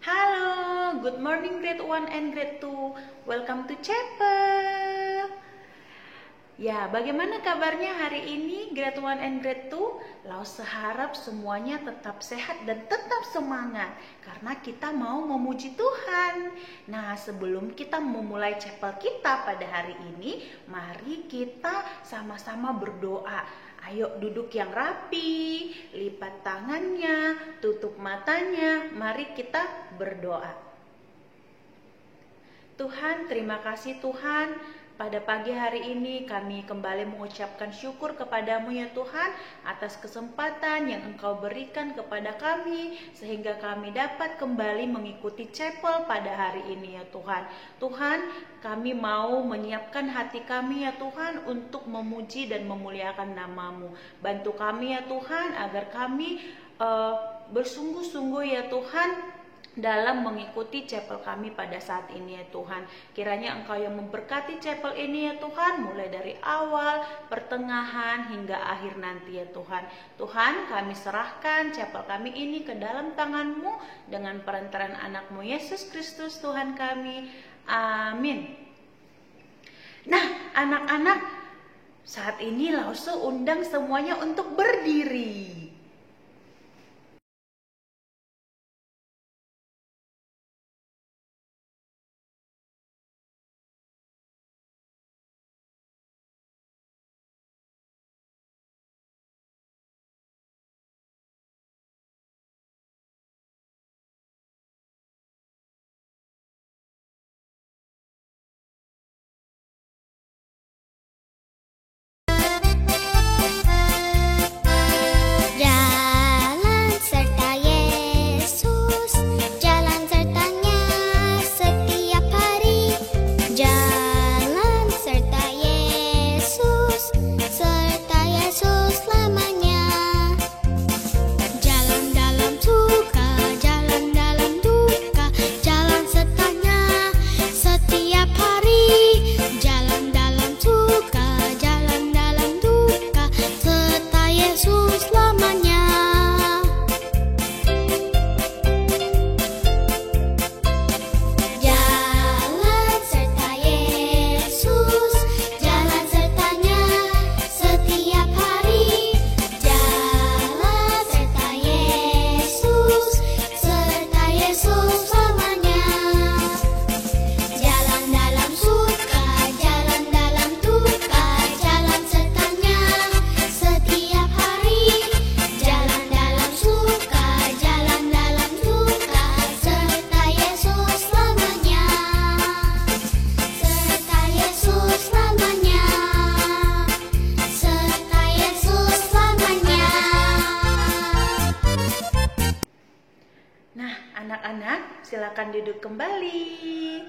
Halo, good morning grade 1 and grade 2. Welcome to chapel. Ya, bagaimana kabarnya hari ini grade 1 and grade 2? Laus harap semuanya tetap sehat dan tetap semangat karena kita mau memuji Tuhan. Nah, sebelum kita memulai chapel kita pada hari ini, mari kita sama-sama berdoa. Ayo duduk yang rapi, lipat tangannya, tutup matanya, mari kita berdoa. Tuhan, terima kasih Tuhan. Pada pagi hari ini kami kembali mengucapkan syukur kepadamu ya Tuhan atas kesempatan yang Engkau berikan kepada kami sehingga kami dapat kembali mengikuti chapel pada hari ini ya Tuhan. Tuhan, kami mau menyiapkan hati kami ya Tuhan untuk memuji dan memuliakan nama-Mu. Bantu kami ya Tuhan agar kami bersungguh-sungguh ya Tuhan dalam mengikuti chapel kami pada saat ini ya Tuhan. Kiranya Engkau yang memberkati chapel ini ya Tuhan, mulai dari awal, pertengahan, hingga akhir nanti ya Tuhan. Tuhan, kami serahkan chapel kami ini ke dalam tangan-Mu dengan perantaran anak-Mu Yesus Kristus Tuhan kami. Amin. Nah, anak-anak, saat ini Lause undang semuanya untuk berdiri. Anak-anak, silakan duduk kembali.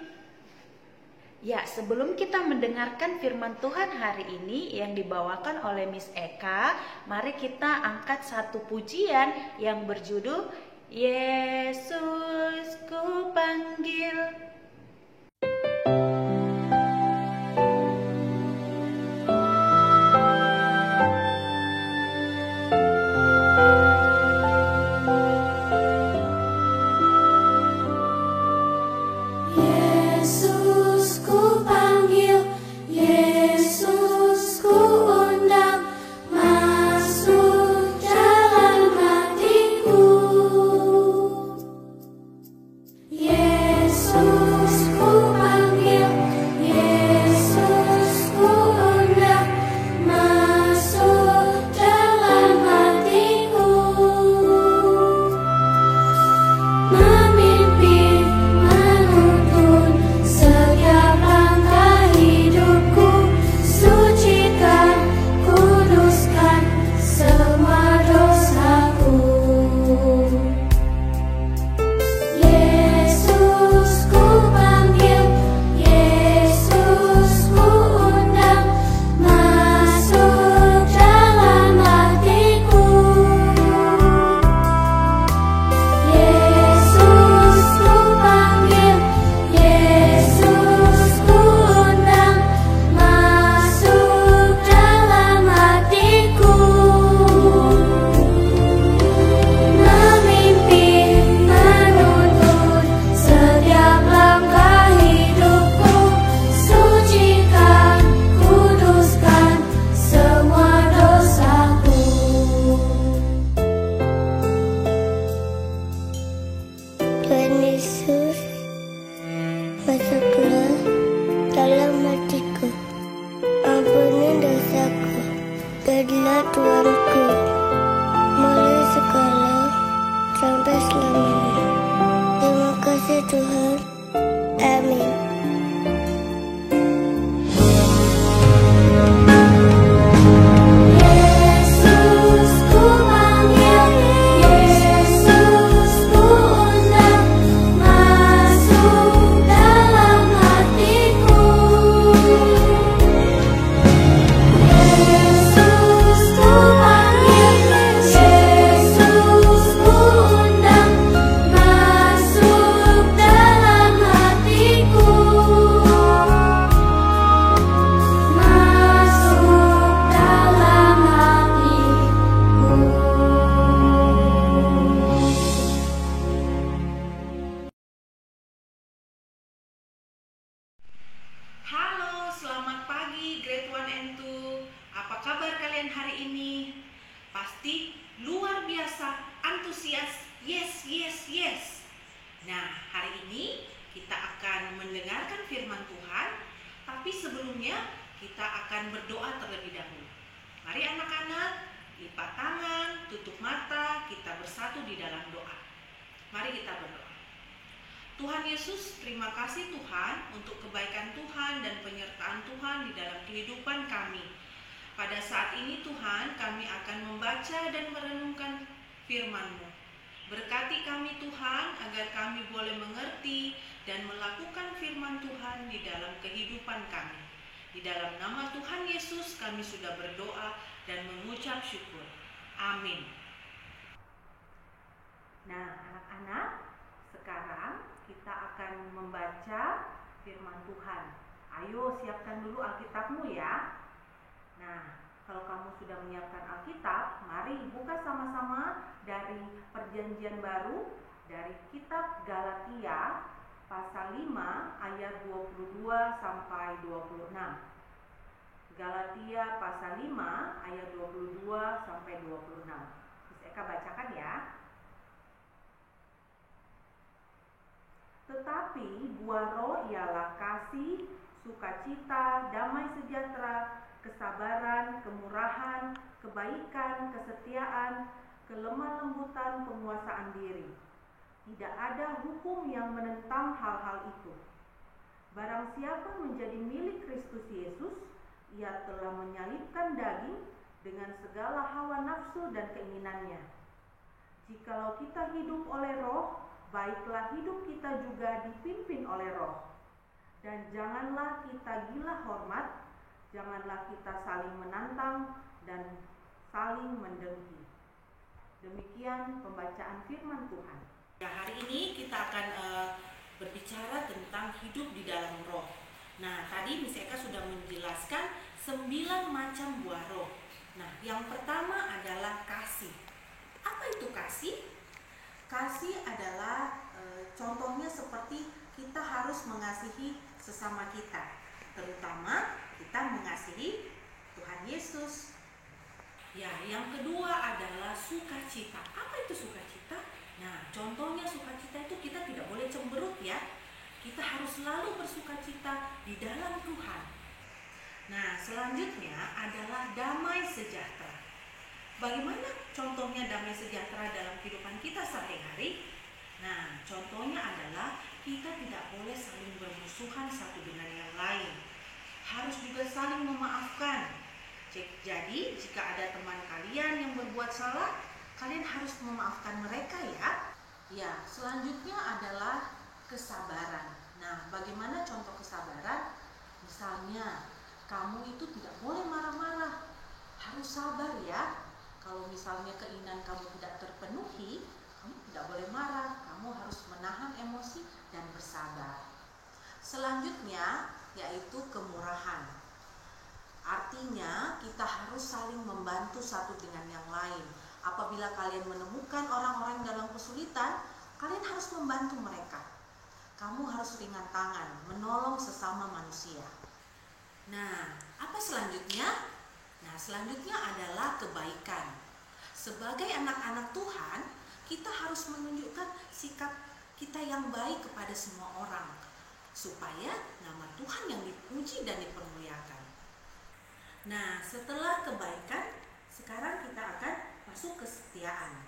Ya, sebelum kita mendengarkan firman Tuhan hari ini yang dibawakan oleh Miss Eka, mari kita angkat satu pujian yang berjudul Yesus ku panggil. Yesus Tuanku, mulai sekarang sampai selamanya. Terima kasih Tuhan. Amin. Halo, selamat pagi Grade 1 and 2. Apa kabar kalian hari ini? Pasti luar biasa, antusias, yes, yes, yes. Nah, hari ini kita akan mendengarkan firman Tuhan, tapi sebelumnya kita akan berdoa terlebih dahulu. Mari anak-anak, lipat tangan, tutup mata, kita bersatu di dalam doa. Mari kita berdoa. Tuhan Yesus, terima kasih Tuhan untuk kebaikan Tuhan dan penyertaan Tuhan di dalam kehidupan kami. Pada saat ini Tuhan, kami akan membaca dan merenungkan firman-Mu. Berkati kami Tuhan, agar kami boleh mengerti dan melakukan firman Tuhan di dalam kehidupan kami. Di dalam nama Tuhan Yesus kami sudah berdoa dan mengucap syukur. Amin. Nah, anak-anak, sekarang kita akan membaca firman Tuhan. Ayo siapkan dulu Alkitabmu ya. Nah, kalau kamu sudah menyiapkan Alkitab, mari buka sama-sama dari Perjanjian Baru, dari kitab Galatia pasal 5 ayat 22 sampai 26. Galatia pasal 5 ayat 22 sampai 26. Miss Eka bacakan ya. Tetapi buah roh ialah kasih, sukacita, damai sejahtera, kesabaran, kemurahan, kebaikan, kesetiaan, kelemah lembutan, penguasaan diri. Tidak ada hukum yang menentang hal-hal itu. Barang siapa menjadi milik Kristus Yesus, ia telah menyalibkan daging dengan segala hawa nafsu dan keinginannya. Jikalau kita hidup oleh roh, baiklah hidup kita juga dipimpin oleh roh. Dan janganlah kita gila hormat, janganlah kita saling menantang dan saling mendengki. Demikian pembacaan firman Tuhan. Ya, hari ini kita akan berbicara tentang hidup di dalam roh. Nah, tadi Miss Eka sudah menjelaskan 9 macam buah roh. Nah, yang pertama adalah kasih. Apa itu kasih? Kasih adalah contohnya seperti kita harus mengasihi sesama kita, terutama kita mengasihi Tuhan Yesus. Ya, yang kedua adalah sukacita. Apa itu sukacita? Nah, contohnya sukacita itu kita tidak boleh cemberut ya. Kita harus selalu bersukacita di dalam Tuhan. Nah, selanjutnya adalah damai sejahtera. Bagaimana contohnya damai sejahtera dalam kehidupan kita sehari-hari? Nah, contohnya adalah kita tidak boleh saling bermusuhan satu dengan yang lain. Harus juga saling memaafkan. Jadi, jika ada teman kalian yang berbuat salah, kalian harus memaafkan mereka ya. Ya, selanjutnya adalah kesabaran. Nah, bagaimana contoh kesabaran? Misalnya, kamu itu tidak boleh marah-marah. Harus sabar ya. Kalau misalnya keinginan kamu tidak terpenuhi, kamu tidak boleh marah. Kamu harus menahan emosi dan bersabar. Selanjutnya yaitu kemurahan. Artinya kita harus saling membantu satu dengan yang lain. Apabila kalian menemukan orang-orang dalam kesulitan, kalian harus membantu mereka. Kamu harus ringan tangan, menolong sesama manusia. Nah, apa selanjutnya? Nah, selanjutnya adalah kebaikan. Sebagai anak-anak Tuhan, kita harus menunjukkan sikap kita yang baik kepada semua orang, supaya nama Tuhan yang dipuji dan dipermuliakan. Nah, setelah kebaikan, sekarang kita akan masuk kesetiaan.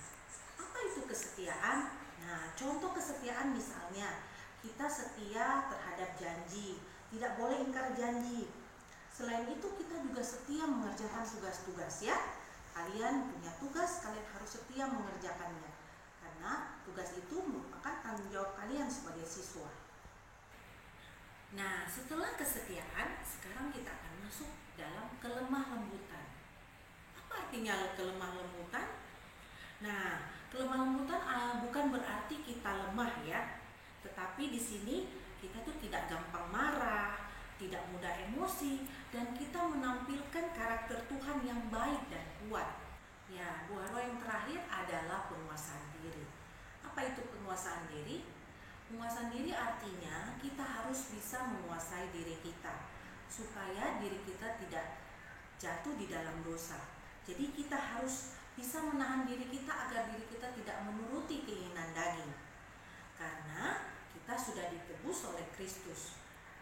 Apa itu kesetiaan? Nah, contoh kesetiaan misalnya kita setia terhadap janji, tidak boleh ingkar janji. Selain itu kita juga setia mengerjakan tugas-tugas ya. Kalian punya tugas, kalian harus setia mengerjakannya. Karena tugas itu merupakan tanggung jawab kalian sebagai siswa. Nah, setelah kesetiaan, sekarang kita akan masuk dalam kelemah lembutan. Apa artinya kelemah lembutan? Nah, kelemah lembutan bukan berarti kita lemah ya. Tetapi di sini kita tuh tidak gampang marah, tidak mudah emosi, dan kita menampilkan karakter Tuhan yang baik dan kuat. Ya, buah roh yang terakhir adalah penguasaan diri. Apa itu penguasaan diri? Penguasaan diri artinya kita harus bisa menguasai diri kita supaya diri kita tidak jatuh di dalam dosa. Jadi kita harus bisa menahan diri kita agar diri kita tidak menuruti keinginan daging. Karena kita sudah ditebus oleh Kristus.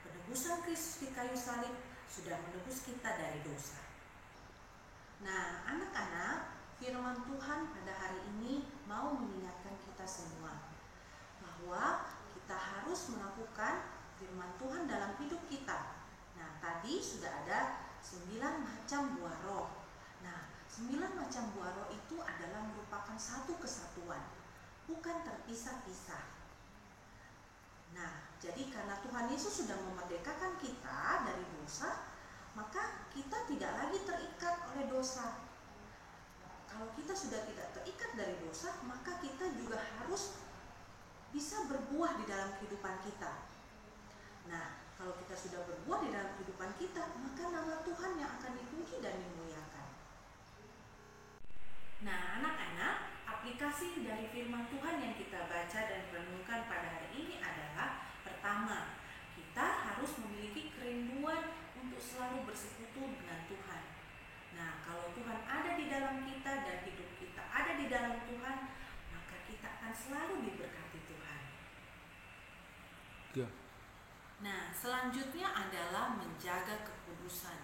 Penebusan Kristus di kayu salib sudah menebus kita dari dosa. Nah, anak-anak, firman Tuhan pada hari ini mau mengingatkan kita semua bahwa kita harus melakukan firman Tuhan dalam hidup kita. Nah, tadi sudah ada 9 macam buah roh. Nah, 9 macam buah roh itu adalah merupakan satu kesatuan, bukan terpisah-pisah. Nah, jadi karena Tuhan Yesus sudah memerdekakan kita dari dosa, maka kita tidak lagi terikat oleh dosa. Kalau kita sudah tidak terikat dari dosa, maka kita juga harus bisa berbuah di dalam kehidupan kita. Nah, kalau kita sudah berbuah di dalam kehidupan kita, maka nama Tuhan yang akan dipuji dan dimuliakan. Nah, anak-anak, aplikasi dari firman Tuhan yang kita baca dan renungkan pada hari ini adalah: pertama, kita harus memiliki kerinduan untuk selalu bersekutu dengan Tuhan. Nah, kalau Tuhan ada di dalam kita dan hidup kita ada di dalam Tuhan, maka kita akan selalu diberkati Tuhan. Nah, selanjutnya adalah menjaga kekudusan.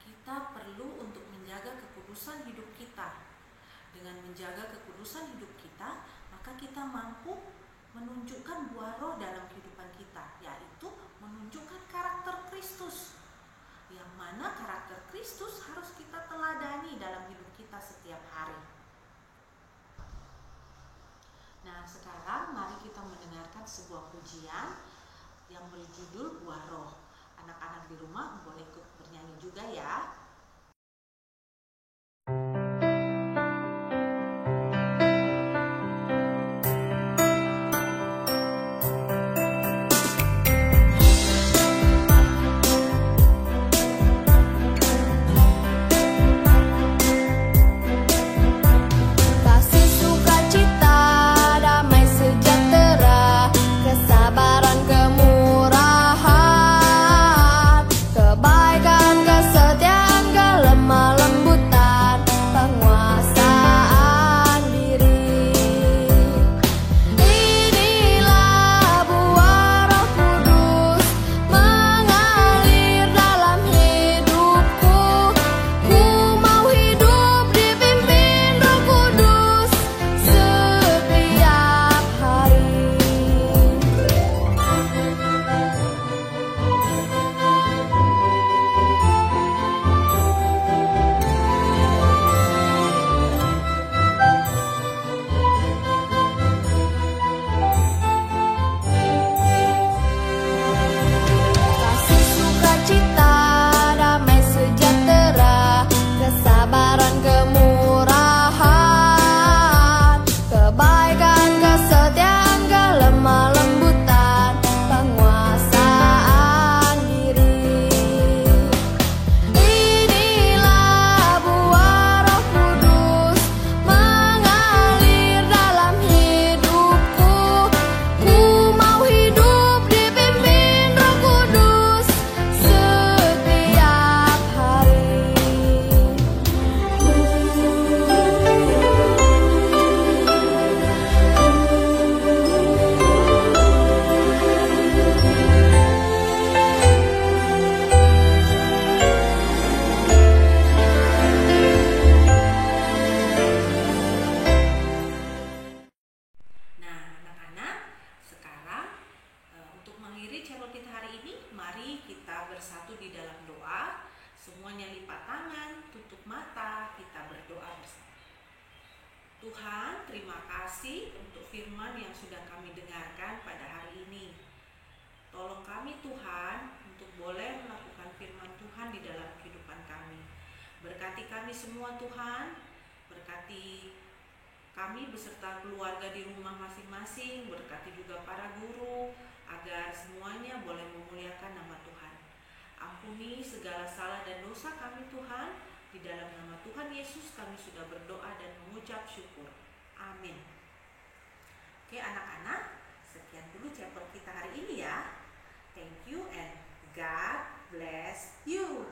Kita perlu untuk menjaga kekudusan hidup kita. Dengan menjaga kekudusan hidup kita, maka kita mampu menunjukkan buah roh dalam kehidupan kita, yaitu menunjukkan karakter Kristus. Yang mana karakter Kristus harus kita teladani dalam hidup kita setiap hari. Nah, sekarang mari kita mendengarkan sebuah pujian yang berjudul Buah Roh. Anak-anak di rumah boleh ikut bernyanyi juga ya. Kebaikan, kesetiaan Tuhan, terima kasih untuk firman yang sudah kami dengarkan pada hari ini. Tolong kami Tuhan untuk boleh melakukan firman Tuhan di dalam kehidupan kami. Berkati kami semua Tuhan, berkati kami beserta keluarga di rumah masing-masing, berkati juga para guru, agar semuanya boleh memuliakan nama Tuhan. Ampuni segala salah dan dosa kami Tuhan. Di dalam nama Tuhan Yesus kami sudah berdoa dan mengucap syukur. Amin. Oke anak-anak, sekian dulu chapel kita hari ini ya. Thank you and God bless you.